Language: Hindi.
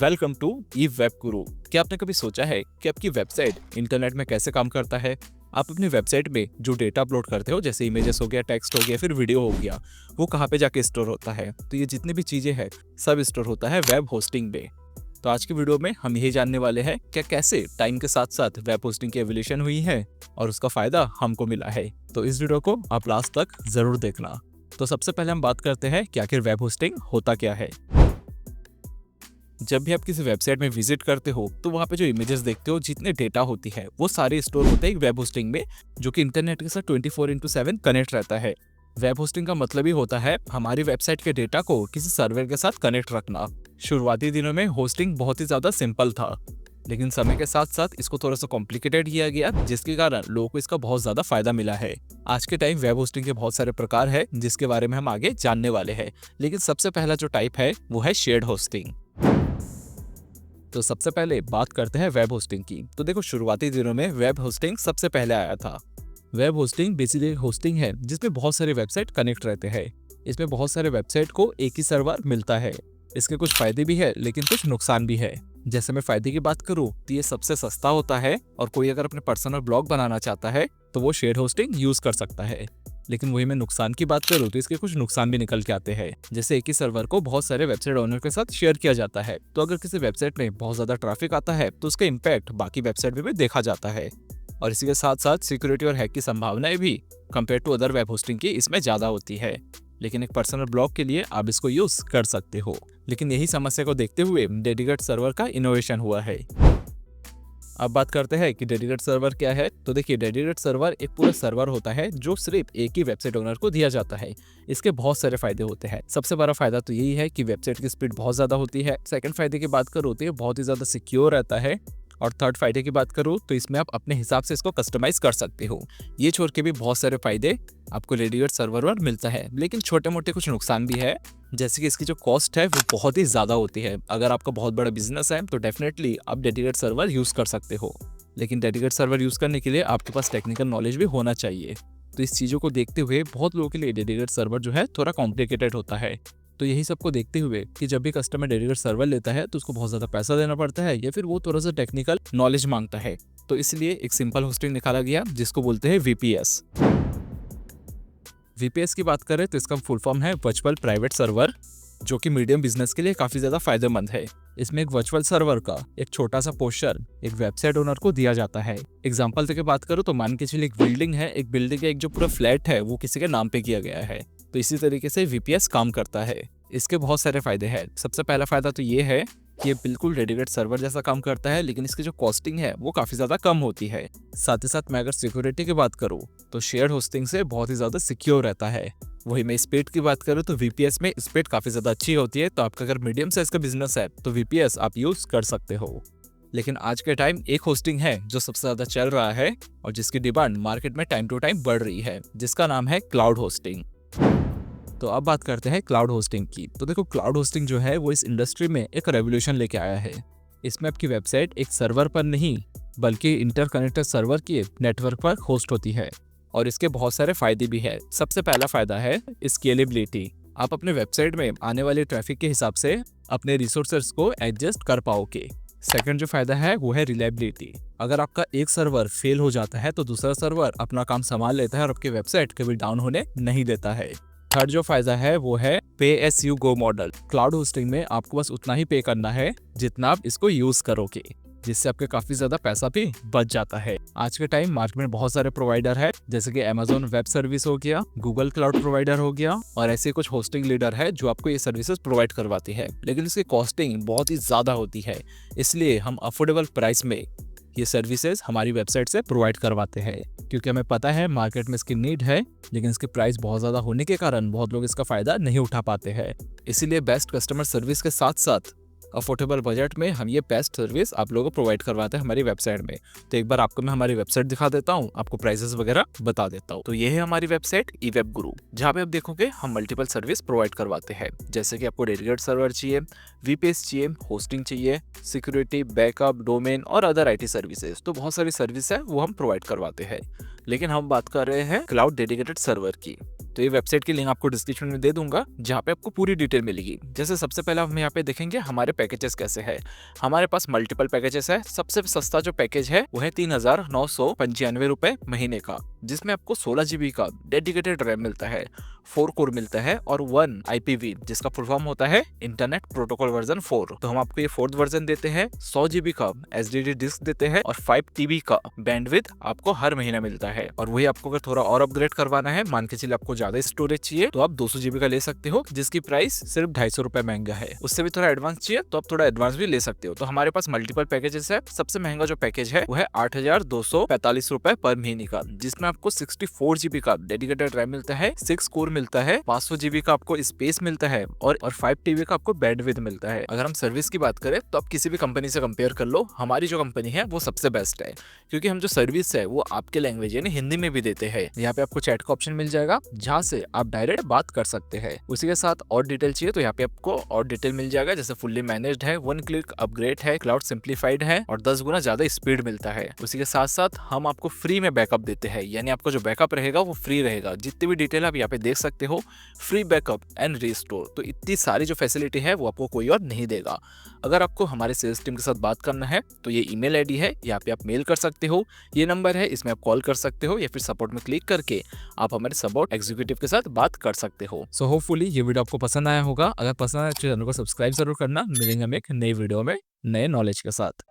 वेलकम टू ई वेब गुरु। क्या आपने कभी सोचा है कि आपकी वेबसाइट इंटरनेट में कैसे काम करता है? आप अपनी वेबसाइट में जो डेटा अपलोड करते हो, जैसे इमेजेस हो गया, टेक्स्ट हो गया, फिर वीडियो हो गया, वो कहाँ पे जाके स्टोर होता है? तो ये जितनी भी चीजें हैं सब स्टोर होता है वेब होस्टिंग में। तो आज की वीडियो में हम यही जानने वाले हैं क्या कैसे टाइम के साथ साथ वेब होस्टिंग की एवोल्यूशन हुई है और उसका फायदा हमको मिला है। तो इस वीडियो को आप लास्ट तक जरूर देखना। तो सबसे पहले हम बात करते हैं कि आखिर वेब होस्टिंग होता क्या है। जब भी आप किसी वेबसाइट में विजिट करते हो तो वहाँ पे जो इमेजेस देखते हो, जितने डेटा होती है, वो सारे स्टोर होते हैं एक वेब होस्टिंग में, जो कि इंटरनेट के साथ 24/7 कनेक्ट रहता है। वेब होस्टिंग का मतलब ही होता है हमारी वेबसाइट के डेटा को किसी सर्वर के साथ कनेक्ट रखना। शुरुआती दिनों में होस्टिंग बहुत ही ज्यादा सिंपल था, लेकिन समय के साथ साथ इसको थोड़ा सा कॉम्प्लिकेटेड किया गया, जिसके कारण लोगों को इसका बहुत ज्यादा फायदा मिला है। आज के टाइम वेब होस्टिंग के बहुत सारे प्रकार है, जिसके बारे में हम आगे जानने वाले हैं। लेकिन सबसे पहला जो टाइप है वो है शेयर्ड होस्टिंग। तो सबसे पहले बात करते हैं वेब होस्टिंग की। तो देखो, शुरुआती दिनों में वेब होस्टिंग सबसे पहले आया था। वेब होस्टिंग बेसिकली होस्टिंग है जिसमें बहुत सारे वेबसाइट कनेक्ट रहते हैं। इसमें बहुत सारे वेबसाइट को एक ही सर्वर मिलता है। इसके कुछ फायदे भी है लेकिन कुछ नुकसान भी है। जैसे मैं फायदे की बात करूँ तो ये सबसे सस्ता होता है, और कोई अगर अपने पर्सनल ब्लॉग बनाना चाहता है तो वो शेयर होस्टिंग यूज कर सकता है। लेकिन वही मैं नुकसान की बात करूँ तो इसके कुछ नुकसान भी निकल के आते हैं। जैसे एक ही सर्वर को बहुत सारे वेबसाइट ओनर के साथ शेयर किया जाता है, तो अगर किसी वेबसाइट में बहुत ज्यादा ट्रैफिक आता है तो उसका इम्पैक्ट बाकी वेबसाइट में भी देखा जाता है। और इसी के साथ साथ सिक्योरिटी और हैक की संभावनाएं भी compare to other web hosting की इसमें ज्यादा होती है। लेकिन एक पर्सनल ब्लॉग के लिए आप इसको यूज कर सकते हो। लेकिन यही समस्या को देखते हुए डेडिकेटेड सर्वर का इनोवेशन हुआ है। अब बात करते हैं कि डेडिकेटेड सर्वर क्या है। तो देखिए, डेडिकेटेड सर्वर एक पूरा सर्वर होता है जो सिर्फ एक ही वेबसाइट ओनर को दिया जाता है। इसके बहुत सारे फायदे होते हैं। सबसे बड़ा फायदा तो यही है कि वेबसाइट की स्पीड बहुत ज्यादा होती है। सेकंड फायदे की बात करूँ तो ये बहुत ही ज्यादा सिक्योर रहता है। और थर्ड फायदे की बात करूँ तो इसमें आप अपने हिसाब से इसको कस्टमाइज कर सकते हो। ये छोड़ के भी बहुत सारे फायदे आपको डेडिकेटेड सर्वर पर मिलता है, लेकिन छोटे मोटे कुछ नुकसान भी है। जैसे कि इसकी जो कॉस्ट है वो बहुत ही ज्यादा होती है। अगर आपका बहुत बड़ा बिजनेस है तो डेफिनेटली आप डेडिकेटेड सर्वर यूज कर सकते हो, लेकिन डेडिकेटेड सर्वर यूज करने के लिए आपके पास टेक्निकल नॉलेज भी होना चाहिए। तो इस चीजों को देखते हुए बहुत लोगों के लिए डेडिकेटेड सर्वर जो है थोड़ा कॉम्प्लिकेटेड होता है। तो यही सबको देखते हुए कि जब भी कस्टमर डेडिकेटेड सर्वर लेता है तो उसको बहुत ज्यादा पैसा देना पड़ता है, या फिर वो थोड़ा सा टेक्निकल नॉलेज मांगता है। तो इसलिए एक सिंपल होस्टिंग निकाला गया जिसको बोलते हैं वीपीएस। वीपीएस की बात करें तो इसका फुल फॉर्म है वर्चुअल प्राइवेट सर्वर, जो कि मीडियम बिजनेस के लिए काफी ज्यादा फायदेमंद है। इसमें एक वर्चुअल सर्वर का एक छोटा सा पोर्शन एक वेबसाइट ओनर को दिया जाता है। एग्जांपल देके बात करूं तो मान के चलिए एक बिल्डिंग है, एक बिल्डिंग का एक जो पूरा फ्लैट है वो किसी के नाम पे किया गया है। तो इसी तरीके से वीपीएस काम करता है। इसके बहुत सारे फायदे हैं। सबसे पहला फायदा तो ये है कि ये बिल्कुल डेडिकेटेड सर्वर जैसा काम करता है, लेकिन इसकी जो कॉस्टिंग है वो काफी ज्यादा कम होती है। साथ ही साथ मैं अगर सिक्योरिटी की बात करूँ तो शेयर होस्टिंग से बहुत ही ज्यादा सिक्योर रहता है। वही मैं स्पीड की बात करूँ तो वीपीएस में स्पीड काफी ज्यादा अच्छी होती है। तो आपका अगर मीडियम साइज का बिजनेस है तो वीपीएस आप यूज कर सकते हो। लेकिन आज के टाइम एक होस्टिंग है जो सबसे ज्यादा चल रहा है और जिसकी डिमांड मार्केट में टाइम टू टाइम बढ़ रही है, जिसका नाम है क्लाउड होस्टिंग। तो अब बात करते हैं क्लाउड होस्टिंग की। तो देखो, क्लाउड होस्टिंग जो है वो इस इंडस्ट्री में एक रेवोल्यूशन लेके आया है। इसमें आपकी वेबसाइट एक सर्वर पर नहीं बल्कि इंटरकनेक्टेड सर्वर के नेटवर्क पर होस्ट होती है, और इसके बहुत सारे फायदे भी है। सबसे पहला फायदा है स्केलेबिलिटी। आप अपने वेबसाइट में आने वाले ट्रैफिक के हिसाब से अपने रिसोर्सेज को एडजस्ट कर पाओगे। सेकंड जो फायदा है वो है रिलायबिलिटी। अगर आपका एक सर्वर फेल हो जाता है तो दूसरा सर्वर अपना काम संभाल लेता है और आपकी वेबसाइट कभी डाउन होने नहीं देता है। थर्ड जो फायदा है वो है पे S you go model. Cloud hosting में आपको बस उतना ही पे करना है जितना आप इसको यूज करोगे, जिससे आपके काफी ज्यादा पैसा भी बच जाता है। आज के टाइम मार्केट में बहुत सारे प्रोवाइडर है, जैसे कि Amazon वेब सर्विस हो गया, गूगल क्लाउड प्रोवाइडर हो गया, और ऐसे कुछ होस्टिंग लीडर है जो आपको ये सर्विसेज प्रोवाइड करवाती है। लेकिन इसकी कॉस्टिंग बहुत ही ज्यादा होती है, इसलिए हम अफोर्डेबल प्राइस में ये सर्विसेज हमारी वेबसाइट से प्रोवाइड करवाते हैं, क्योंकि हमें पता है मार्केट में इसकी नीड है, लेकिन इसकी प्राइस बहुत ज्यादा होने के कारण बहुत लोग इसका फायदा नहीं उठा पाते हैं। इसीलिए बेस्ट कस्टमर सर्विस के साथ साथ अफोर्डेबल बजट में हम ये बेस्ट सर्विस आप लोगों को प्रोवाइड करवाते हैं हमारी वेबसाइट में। तो एक बार आपको मैं हमारी वेबसाइट दिखा देता हूँ, आपको प्राइसेस वगैरह बता देता हूँ। तो ये है हमारी वेबसाइट ई वेब गुरु, जहाँ पे आप देखोगे हम मल्टीपल सर्विस प्रोवाइड करवाते हैं। जैसे कि आपको डेडिकेटेड सर्वर चाहिए, वीपीएस चाहिए, होस्टिंग चाहिए, सिक्योरिटी, बैकअप, डोमेन और अदर आईटी सर्विसेज, तो बहुत सारी सर्विस है वो हम प्रोवाइड करवाते हैं। लेकिन हम बात कर रहे हैं क्लाउड डेडिकेटेड सर्वर की। तो ये वेबसाइट की लिंक आपको डिस्क्रिप्शन में दे दूंगा, जहाँ पे आपको पूरी डिटेल मिलेगी। जैसे सबसे पहले हम यहाँ पे देखेंगे हमारे पैकेजेस कैसे है। हमारे पास मल्टीपल पैकेजेस है। सबसे सस्ता जो पैकेज है वो है 3,995 रुपए महीने का, जिसमें आपको 16 GB का डेडिकेटेड रैम मिलता है, 4 कोर मिलता है और 1 IPV, जिसका फुल फॉर्म होता है इंटरनेट प्रोटोकॉल वर्जन 4। तो हम आपको ये 4th वर्जन देते हैं। 100 GB का SSD डिस्क देते हैं और 5 TB का बैंडविड्थ आपको हर महीना मिलता है। और वही आपको अगर थोड़ा और अपग्रेड करवाना है, मान के चलिए आपको ज्यादा स्टोरेज चाहिए, तो आप 200 GB का ले सकते हो, जिसकी प्राइस सिर्फ 250 रुपए महंगा है। उससे भी थोड़ा एडवांस चाहिए तो आप थोड़ा एडवांस भी ले सकते हो। तो हमारे पास मल्टीपल पैकेजेस है। सबसे महंगा जो पैकेज है वो है 8,245 रुपए पर महीने का, जिसमें आपको 64 GB का डेडिकेटेड रैम मिलता है, 6 कोर मिलता है, 500 GB का आपको स्पेस मिलता है और 5 TB का आपको बैंडविड्थ मिलता है। अगर हम सर्विस की बात करें तो आप किसी भी कंपनी से कंपेयर कर लो, हमारी जो कंपनी है वो सबसे बेस्ट है, क्योंकि हम जो सर्विस है वो आपके लैंग्वेज यानी हिंदी में भी देते हैं। यहाँ पे आपको चैट का ऑप्शन मिल जाएगा, जहाँ से आप डायरेक्ट बात कर सकते हैं। उसी के साथ और डिटेल चाहिए तो यहाँ पे आपको और डिटेल मिल जाएगा, जैसे फुल्ली मैनेज्ड है, 1 क्लिक अपग्रेड है, क्लाउड सिंप्लीफाइड है और 10 गुना ज्यादा स्पीड मिलता है। उसी के साथ साथ हम आपको फ्री में बैकअप देते हैं, यानी आपका जो बैकअप रहेगा वो फ्री रहेगा। जितनी भी डिटेल आप यहाँ पे देख सकते हो, फ्री बैकअप एंड रीस्टोर, तो इतनी सारी जो फैसिलिटी है वो आपको कोई और नहीं देगा। अगर आपको हमारे सेल्स टीम के साथ बात करना है तो ये ईमेल आईडी है, यहाँ पे आप मेल कर सकते हो, ये नंबर है, इसमें आप कॉल कर सकते हो या फिर सपोर्ट में क्लिक करके आप हमारे सपोर्ट एग्जीक्यूटिव के साथ बात कर सकते हो। सो होपफुली ये वीडियो आपको पसंद आया होगा। अगर पसंद आया तो चैनल को सब्सक्राइब जरूर करना। मिलेंगे हम एक नई वीडियो में नए नॉलेज के साथ।